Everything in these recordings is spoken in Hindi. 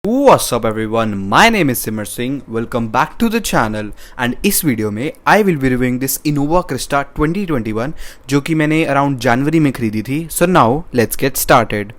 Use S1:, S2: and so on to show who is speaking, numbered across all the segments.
S1: What's up everyone, my name is Simar Singh. Welcome back to the channel and इस वीडियो में I will be reviewing this Innova Crysta 2021 जो कि मैंने अराउंड जनवरी में खरीदी थी. So now let's get started.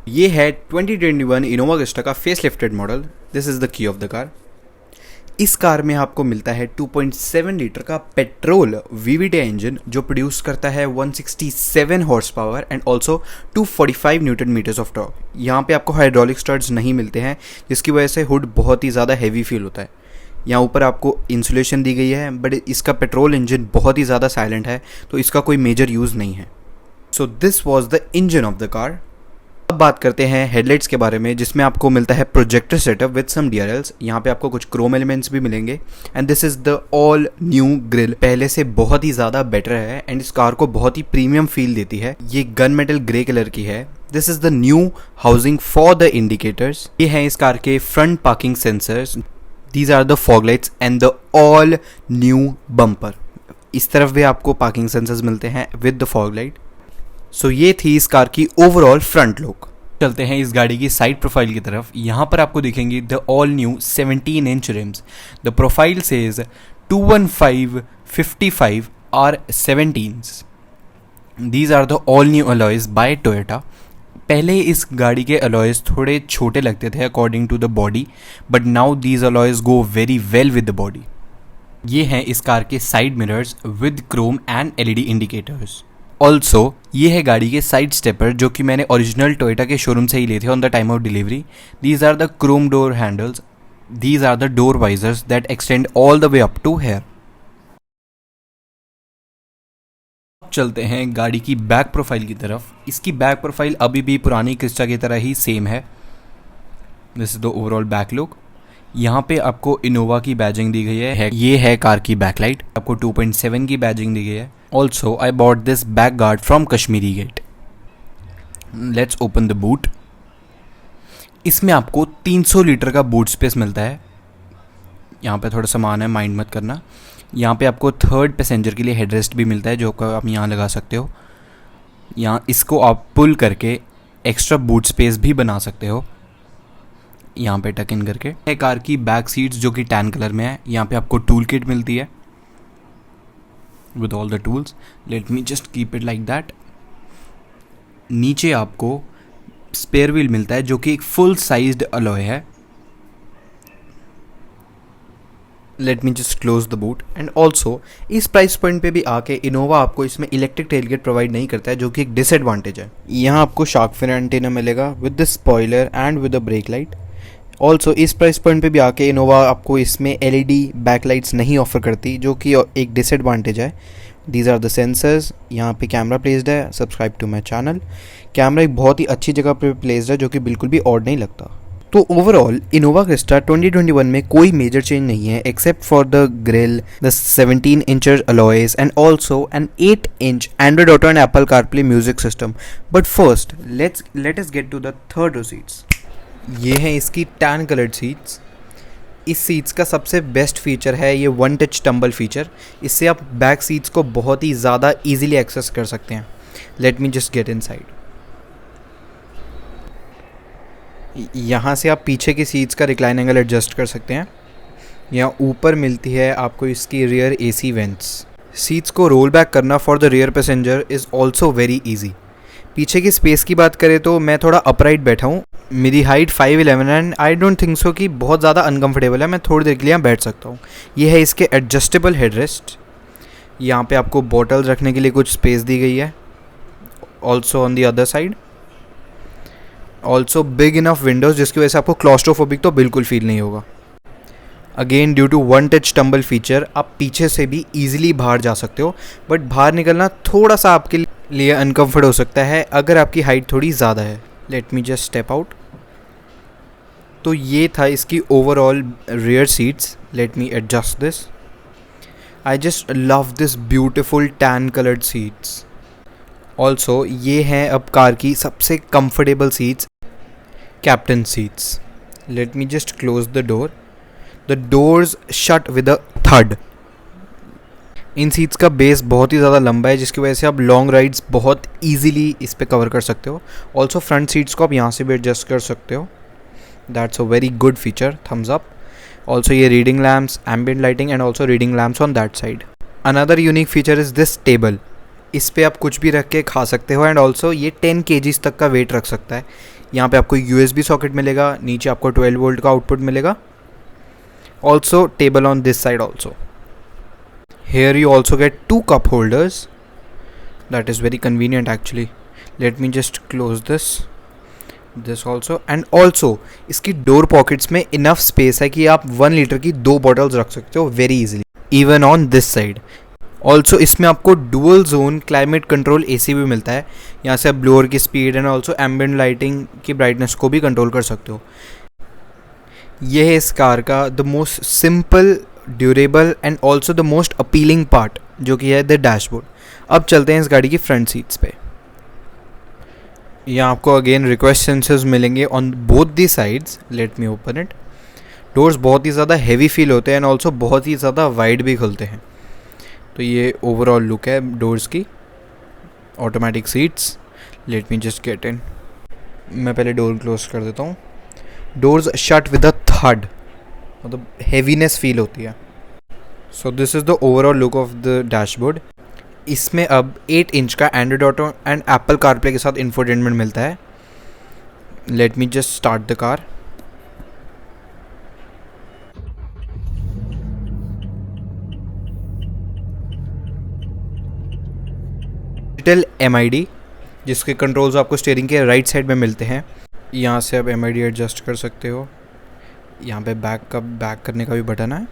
S1: ये है 2021 Innova Crysta का face lifted model. This is the key of the car. इस कार में आपको मिलता है 2.7 लीटर का पेट्रोल VVT इंजन जो प्रोड्यूस करता है 167 horse power and also 245 newton metres of torque. यहाँ पे आपको हाइड्रोलिक स्टड्स नहीं मिलते हैं जिसकी वजह से हुड बहुत ही ज़्यादा हैवी फील होता है. यहाँ ऊपर आपको इंसुलेशन दी गई है बट इसका पेट्रोल इंजन बहुत ही ज़्यादा साइलेंट है तो इसका कोई मेजर यूज़ नहीं है. So this was the engine of the car. अब बात करते हैं हेडलाइट्स के बारे में जिसमें आपको मिलता है projector setup with some DRLs. यहाँ पे आपको कुछ क्रोम एलिमेंट्स भी मिलेंगे and this is the all new grille. पहले से बहुत ही ज़्यादा बेटर है एंड इस कार को बहुत ही प्रीमियम फील देती है. ये गन मेटल ग्रे कलर की है. This is the new housing for the indicators. ये हैं इस कार के front parking sensors. These are the fog lights and the all new bumper. इस तरफ भी आपको पार्किंग सेंसर्स मिलते हैं with the fog light. So ये थी इस कार की ओवरऑल फ्रंट लुक. चलते हैं इस गाड़ी की साइड प्रोफाइल की तरफ. यहाँ पर आपको दिखेंगी the all new 17 inch rims. The profile says 215/55 R17s. These are the all new alloys by Toyota. पहले इस गाड़ी के अलॉयज थोड़े छोटे लगते थे according to the body but now these alloys go very well with the body. ये हैं इस कार के side mirrors with chrome and LED indicators. Also ये है गाड़ी के साइड स्टेपर जो कि मैंने ओरिजिनल टोयोटा के शोरूम से ही लिए थे on the time of delivery. These are the chrome door handles. These are the door visors that extend all the way up to here. चलते हैं गाड़ी की बैक प्रोफाइल की तरफ. इसकी बैक प्रोफाइल अभी भी पुरानी क्रिस्टा की तरह ही सेम है. This is the overall back look. यहाँ पे आपको इनोवा की बैजिंग दी गई है. ये है कार की बैकलाइट. आपको 2.7 की बैजिंग दी गई है. Also, I bought this back guard from Kashmiri Gate. Let's open the boot. इसमें आपको 300 लीटर का बूट स्पेस मिलता है. यहाँ पे थोड़ा सामान है, माइंड मत करना. यहाँ पे आपको थर्ड पैसेंजर के लिए हेडरेस्ट भी मिलता है जो आप यहाँ लगा सकते हो. यहाँ इसको आप पुल करके एक्स्ट्रा बूट स्पेस भी बना सकते हो यहाँ पे टक इन करके. कार की बैक सीट्स जो कि टैन कलर में है. यहाँ पे आपको टूल किट मिलती है with all the tools. Let me just keep it like that. नीचे आपको स्पेयर व्हील मिलता है जो कि एक फुल साइज्ड अलॉय है. Let me just close the boot. And also इस प्राइस पॉइंट पे भी आके इनोवा आपको इसमें इलेक्ट्रिक टेलगेट प्रोवाइड नहीं करता है जो कि एक डिसएडवांटेज है. यहाँ आपको शार्क फिन एंटीना मिलेगा with the spoiler and with the brake light. Also इस प्राइस पॉइंट पे भी आके इनोवा आपको इसमें LED बैकलाइट्स नहीं ऑफर करती जो कि एक डिसएडवांटेज है. These are the sensors. यहाँ पे कैमरा प्लेस्ड है. Subscribe to my channel. Camera एक बहुत ही अच्छी जगह पे प्लेस्ड है जो कि बिल्कुल भी ऑड नहीं लगता. तो ओवरऑल इनोवा क्रिस्टा 2021 में कोई मेजर चेंज नहीं है except for the grille, the 17 inch alloys and also an 8 inch Android auto and Apple CarPlay music system. But first let us get to the third row seats. ये हैं इसकी टैन कलर्ड सीट्स. इस सीट्स का सबसे बेस्ट फीचर है ये वन टच टम्बल फीचर. इससे आप बैक सीट्स को बहुत ही ज़्यादा इजीली एक्सेस कर सकते हैं. Let me just get inside. यहाँ से आप पीछे की सीट्स का रिक्लाइन एंगल एडजस्ट कर सकते हैं. यहाँ ऊपर मिलती है आपको इसकी रियर AC वेंट्स. सीट्स को रोल बैक करना for the rear passenger is also very easy. पीछे की स्पेस की बात करें तो मैं थोड़ा अपराइट बैठा हूँ. मेरी height 5'11" and I don't think so कि बहुत ज़्यादा अनकंफर्टेबल है. मैं थोड़ी देर के लिए यहाँ बैठ सकता हूँ. ये है इसके एडजस्टेबल हेडरेस्ट. यहाँ पे आपको बॉटल्स रखने के लिए कुछ स्पेस दी गई है. Also on the other side also big enough Windows जिसकी वजह से आपको क्लॉस्ट्रोफोबिक तो बिल्कुल फील नहीं होगा. Again due to one touch tumble feature आप पीछे से भी ईजिली बाहर जा सकते हो बट बाहर निकलना थोड़ा सा आपके लिए अनकम्फर्ट हो सकता है अगर आपकी हाइट थोड़ी ज़्यादा है. Let me just step out. तो ये था इसकी overall rear seats. Let me adjust this. I just love this beautiful tan coloured seats. Also ये हैं अब कार की सबसे comfortable seats, captain seats. Let me just close the door. The doors shut with a थड. इन सीट्स का बेस बहुत ही ज़्यादा लंबा है जिसकी वजह से आप लॉन्ग राइड्स बहुत ईजिली इस पे कवर कर सकते हो. ऑल्सो फ्रंट सीट्स को आप यहाँ से भी एडजस्ट कर सकते हो. That's a very good feature, thumbs up. Also ये reading lamps, ambient lighting and also reading lamps on that side. Another unique feature is this table. इस पे आप कुछ भी रख के खा सकते हो एंड ऑल्सो ये 10 kgs तक का वेट रख सकता है. यहाँ पे आपको USB सॉकेट मिलेगा, नीचे आपको 12 वोल्ट का आउटपुट मिलेगा. Also table on this side also. Here you also get 2 cup holders. That is very convenient actually. Let me just close this also. And also इसकी डोर पॉकेट्स में इनफ स्पेस है कि आप 1 लीटर की 2 बॉटल्स रख सकते हो very easily, even on this side. Also इसमें आपको dual zone climate control AC भी मिलता है. यहाँ से आप ब्लोअर की speed and also ambient lighting की ब्राइटनेस को भी कंट्रोल कर सकते हो. यह है इस कार का the most simple, durable and also the most appealing part, जो कि है द डैशबोर्ड. अब चलते हैं इस गाड़ी की फ्रंट सीट्स पे. यहाँ आपको अगेन रिक्वेस्ट सेंसर्स मिलेंगे on both the sides. Let me open it. Doors बहुत ही ज़्यादा हैवी फील होते हैं एंड ऑल्सो बहुत ही ज़्यादा वाइड भी खुलते हैं. तो ये ओवरऑल लुक है डोर्स की. Automatic seats. Let me just get in. मैं पहले डोर क्लोज कर देता हूँ. डोर्स शट विद अ थड, मतलब हैवीनेस फील होती है. So this is the overall look of the dashboard. इसमें अब 8 इंच का Android auto and Apple CarPlay के साथ इंफोटेनमेंट मिलता है. Let me just start the car. Digital MID, जिसके कंट्रोल्स आपको स्टीयरिंग के राइट साइड में मिलते हैं. यहाँ से आप MID एडजस्ट कर सकते हो. यहाँ पे बैक करने का भी बटन है.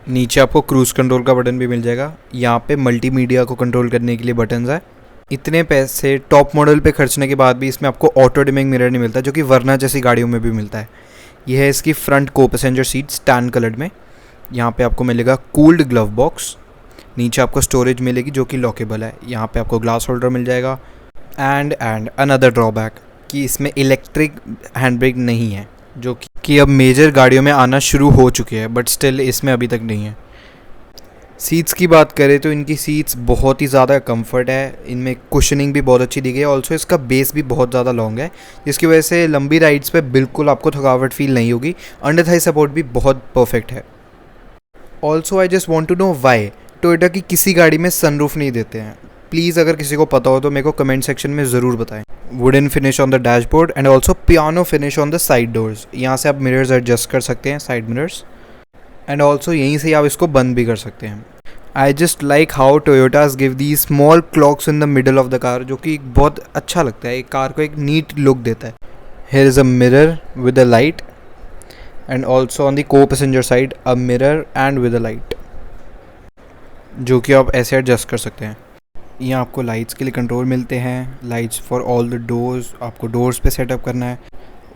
S1: नीचे आपको क्रूज़ कंट्रोल का बटन भी मिल जाएगा. यहाँ पे मल्टीमीडिया को कंट्रोल करने के लिए बटन्स है. इतने पैसे टॉप मॉडल पे खर्चने के बाद भी इसमें आपको ऑटो डिमिंग मिरर नहीं मिलता, जो कि वरना जैसी गाड़ियों में भी मिलता है. यह है इसकी फ्रंट को पैसेंजर सीट टैन कलर्ड में. यहाँ पे आपको मिलेगा कूल्ड ग्लव बॉक्स. नीचे आपको स्टोरेज मिलेगी जो कि लॉकेबल है. यहाँ पे आपको ग्लास होल्डर मिल जाएगा. एंड अनदर ड्रॉबैक कि इसमें इलेक्ट्रिक हैंड ब्रेक नहीं है, जो कि अब मेजर गाड़ियों में आना शुरू हो चुके हैं, बट स्टिल इसमें अभी तक नहीं है. सीट्स की बात करें तो इनकी सीट्स बहुत ही ज़्यादा कंफर्ट है. इनमें कुशनिंग भी बहुत अच्छी दी गई है. ऑल्सो इसका बेस भी बहुत ज़्यादा लॉन्ग है, जिसकी वजह से लंबी राइड्स पे बिल्कुल आपको थकावट फील नहीं होगी. अंडर थाई सपोर्ट भी बहुत परफेक्ट है. Also I just want to know why Toyota की किसी गाड़ी में सनरूफ नहीं देते हैं. प्लीज़ अगर किसी को पता हो तो मेरे को कमेंट सेक्शन में ज़रूर बताएं. Wooden finish on the dashboard and also piano finish on the side doors. यहाँ से आप मिरर्स एडजस्ट कर सकते हैं, साइड मिरर्स, एंड ऑल्सो यहीं से आप इसको बंद भी कर सकते हैं. I just like how Toyota's give the small clocks in the middle of the car, जो कि बहुत अच्छा लगता है. एक कार को एक नीट लुक देता है. Here is a mirror with a light and also on the co passenger side a mirror and with a light, जो कि आप ऐसे एडजस्ट कर सकते हैं. यहाँ आपको लाइट्स के लिए कंट्रोल मिलते हैं. Lights for all the doors, आपको डोर्स पे सेटअप करना है.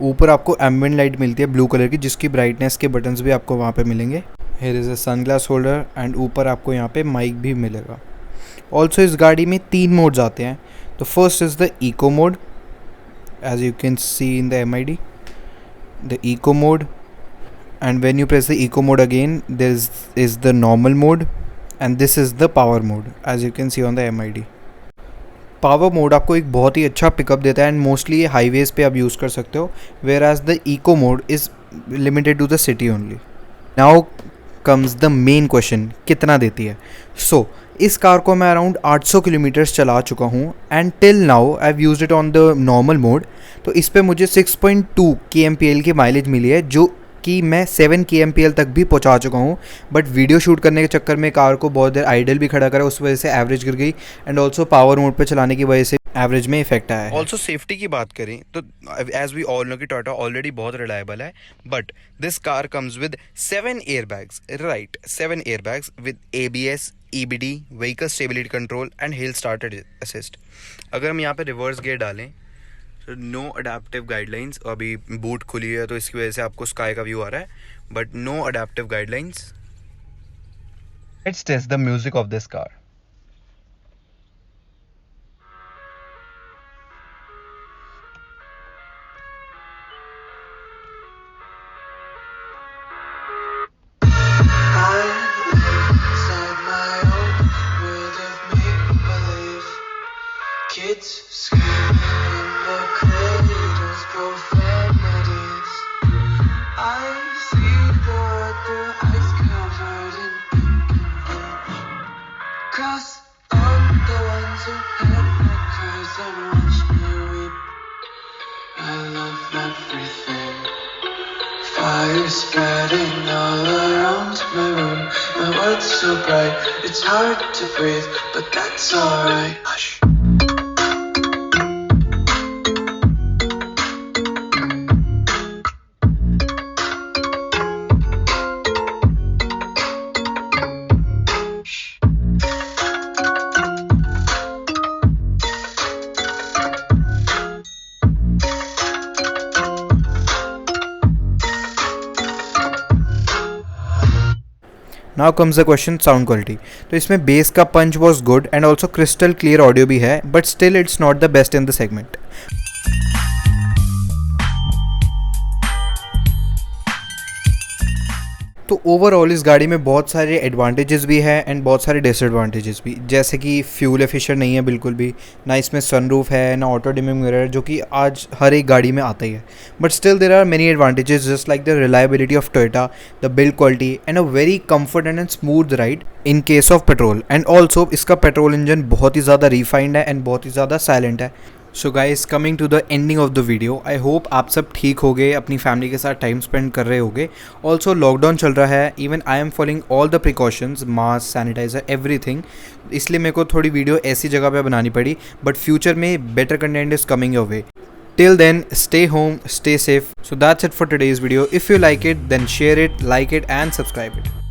S1: ऊपर आपको एम्बिएंट लाइट मिलती है ब्लू कलर की, जिसकी ब्राइटनेस के बटन्स भी आपको वहाँ पे मिलेंगे. Hair is a sunglass holder and ऊपर आपको यहाँ पे माइक भी मिलेगा. ऑल्सो इस गाड़ी में 3 मोड्स आते हैं. तो first is the eco mode, as you can see in the MID, the eco mode. And when you press the eco mode again there is the normal mode and this is the power mode, as you can see on the MID. Power mode आपको एक बहुत ही अच्छा पिकअप देता है एंड मोस्टली ये हाईवेज़ पे आप यूज़ कर सकते हो, whereas the eco mode is limited to the city only. Now comes the main question, कितना देती है. सो इस कार को मैं अराउंड 800 किलोमीटर्स चला चुका हूँ and till now I have used it on the normal mode. तो इस पर मुझे 6.2 kmpl की माइलेज मिली है, जो कि मैं 7 kmpl तक भी पहुंचा चुका हूं. बट वीडियो शूट करने के चक्कर में कार को बहुत देर आइडल भी खड़ा करा, उस वजह से एवरेज गिर गई एंड ऑल्सो पावर मोड पे चलाने की वजह से एवरेज में इफेक्ट आया है. ऑल्सो सेफ्टी की बात करें तो एज वी ऑल नो कि टोयोटा ऑलरेडी बहुत रिलायबल है, but this car comes with 7 airbags. Right, 7 airbags with ABS, EBD, vehicle stability control and hill start assist. अगर हम यहाँ पे रिवर्स गियर डालें तो नो अडेप्टिव गाइडलाइंस. अभी बूट खुली है तो इसकी वजह से आपको स्काई का व्यू आ रहा है, but no adaptive guidelines. Let's test the music of this car. Kids screaming in the cradles, profanity.
S2: fire spreading all around my room. My world's so bright, it's hard to breathe, but that's alright. Hush.
S1: Now comes the question sound quality. तो इसमें बेस का punch was good and also crystal clear audio भी है, but still it's not the best in the segment. तो ओवरऑल इस गाड़ी में बहुत सारे एडवांटेजेस भी है एंड बहुत सारे डिसएडवांटेजेस भी, जैसे कि फ्यूल एफिशिएंट नहीं है बिल्कुल भी, ना इसमें सनरूफ है, ना ऑटो डिमिंग मिरर, जो कि आज हर एक गाड़ी में आता ही है। But still there are many advantages just like the reliability of Toyota, the build quality and a very comfort and smooth ride in case of petrol. And also इसका पेट्रोल इंजन बहुत ही ज़्यादा रिफाइंड है एंड बहुत ही ज़्यादा साइलेंट है। So guys, coming to the ending of the video, I hope आप सब ठीक हो गए, अपनी फैमिली के साथ टाइम स्पेंड कर रहे होगे। ऑल्सो लॉकडाउन चल रहा है, even I am following all the precautions, mask, sanitiser, everything. इसलिए मेरे को थोड़ी वीडियो ऐसी जगह पे बनानी पड़ी, बट फ्यूचर में better content is coming your way. Till then, stay home, stay safe. So that's it for today's video. If you like it, then share it, like it and subscribe it.